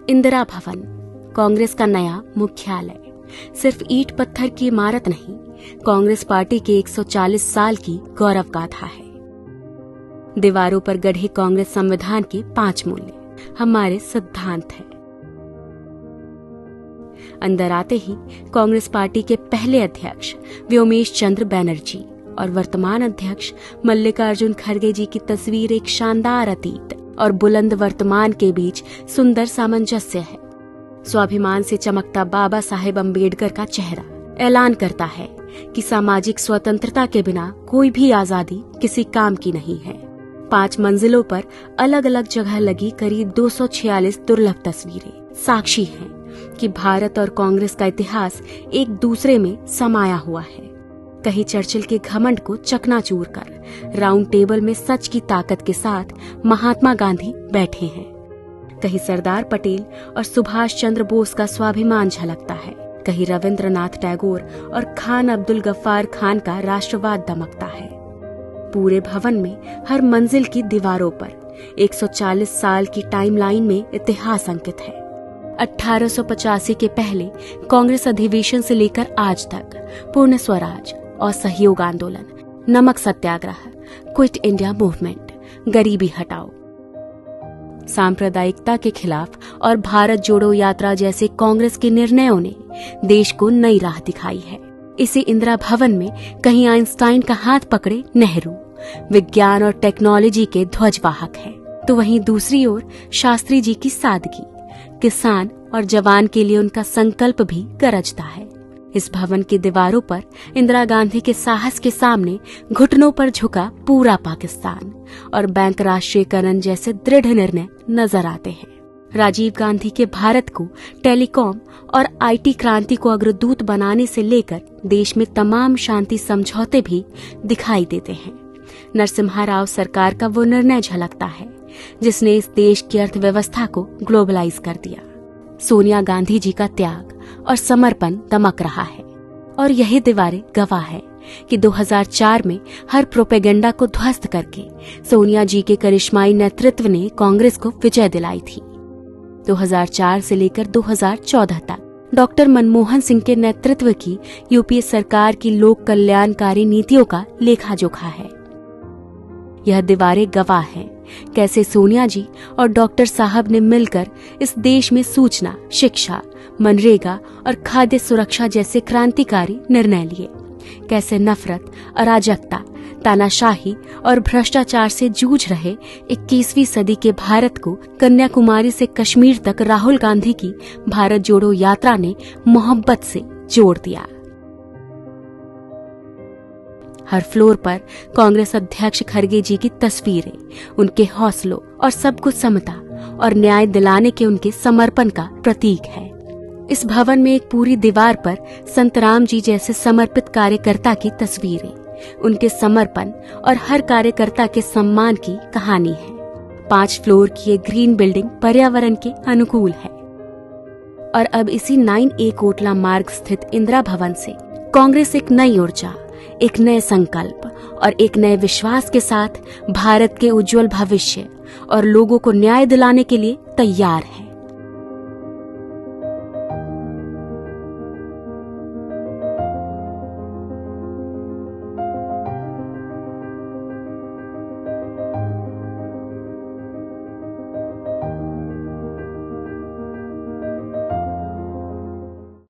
इंदिरा भवन, कांग्रेस का नया मुख्यालय। सिर्फ ईंट पत्थर की इमारत नहीं, कांग्रेस पार्टी के 140 साल की गौरव गाथा है। दीवारों पर गढ़े कांग्रेस संविधान के 5 मूल्य हमारे सिद्धांत हैं। अंदर आते ही कांग्रेस पार्टी के पहले अध्यक्ष व्योमेश चंद्र बैनर्जी और वर्तमान अध्यक्ष मल्लिकार्जुन खड़गे जी की तस्वीर एक शानदार अतीत और बुलंद वर्तमान के बीच सुंदर सामंजस्य है। स्वाभिमान से चमकता बाबा साहेब अम्बेडकर का चेहरा ऐलान करता है कि सामाजिक स्वतंत्रता के बिना कोई भी आजादी किसी काम की नहीं है। 5 मंजिलों पर अलग अलग जगह लगी करीब 246 दुर्लभ तस्वीरें साक्षी हैं कि भारत और कांग्रेस का इतिहास एक दूसरे में समाया हुआ है। कहीं चर्चिल के घमंड को चकनाचूर कर राउंड टेबल में सच की ताकत के साथ महात्मा गांधी बैठे हैं। कहीं सरदार पटेल और सुभाष चंद्र बोस का स्वाभिमान झलकता है। कहीं रविंद्रनाथ टैगोर और खान अब्दुल गफ्फार खान का राष्ट्रवाद दमकता है। पूरे भवन में हर मंजिल की दीवारों पर 140 साल की टाइमलाइन में इतिहास अंकित है। 1885 के पहले कांग्रेस अधिवेशन से लेकर आज तक पूर्ण स्वराज और सहयोग आंदोलन, नमक सत्याग्रह, क्विट इंडिया मूवमेंट, गरीबी हटाओ, सांप्रदायिकता के खिलाफ और भारत जोड़ो यात्रा जैसे कांग्रेस के निर्णयों ने देश को नई राह दिखाई है। इसी इंदिरा भवन में कहीं आइंस्टाइन का हाथ पकड़े नेहरू विज्ञान और टेक्नोलॉजी के ध्वजवाहक हैं, तो वहीं दूसरी ओर शास्त्री जी की सादगी, किसान और जवान के लिए उनका संकल्प भी गरजता है। इस भवन की दीवारों पर इंदिरा गांधी के साहस के सामने घुटनों पर झुका पूरा पाकिस्तान और बैंक राष्ट्रीयकरण जैसे दृढ़ निर्णय नजर आते हैं। राजीव गांधी के भारत को टेलीकॉम और आईटी क्रांति को अग्रदूत बनाने से लेकर देश में तमाम शांति समझौते भी दिखाई देते हैं। नरसिम्हा राव सरकार का वो निर्णय झलकता है जिसने इस देश की अर्थव्यवस्था को ग्लोबलाइज कर दिया। सोनिया गांधी जी का त्याग और समर्पण दमक रहा है और यही दीवारें गवाह है कि 2004 में हर प्रोपेगेंडा को ध्वस्त करके सोनिया जी के करिश्माई नेतृत्व ने कांग्रेस को विजय दिलाई थी। 2004 से लेकर 2014 तक डॉक्टर मनमोहन सिंह के नेतृत्व की यूपीए सरकार की लोक कल्याणकारी नीतियों का लेखा जोखा है। यह दीवारें गवाह हैं कैसे सोनिया जी और डॉक्टर साहब ने मिलकर इस देश में सूचना, शिक्षा, मनरेगा और खाद्य सुरक्षा जैसे क्रांतिकारी निर्णय लिए। कैसे नफरत, अराजकता, तानाशाही और भ्रष्टाचार से जूझ रहे 21वीं सदी के भारत को कन्याकुमारी से कश्मीर तक राहुल गांधी की भारत जोड़ो यात्रा ने मोहब्बत से जोड़ दिया। हर फ्लोर पर कांग्रेस अध्यक्ष खड़गे जी की तस्वीरें उनके हौसलों और सबको समता और न्याय दिलाने के उनके समर्पण का प्रतीक है। इस भवन में एक पूरी दीवार पर संत राम जी जैसे समर्पित कार्यकर्ता की तस्वीरें, उनके समर्पण और हर कार्यकर्ता के सम्मान की कहानी है। 5 फ्लोर की एक ग्रीन बिल्डिंग पर्यावरण के अनुकूल है। और अब इसी 9A कोटला मार्ग स्थित इंदिरा भवन से कांग्रेस एक नई ऊर्जा, एक नए संकल्प और एक नए विश्वास के साथ भारत के उज्जवल भविष्य और लोगों को न्याय दिलाने के लिए तैयार है।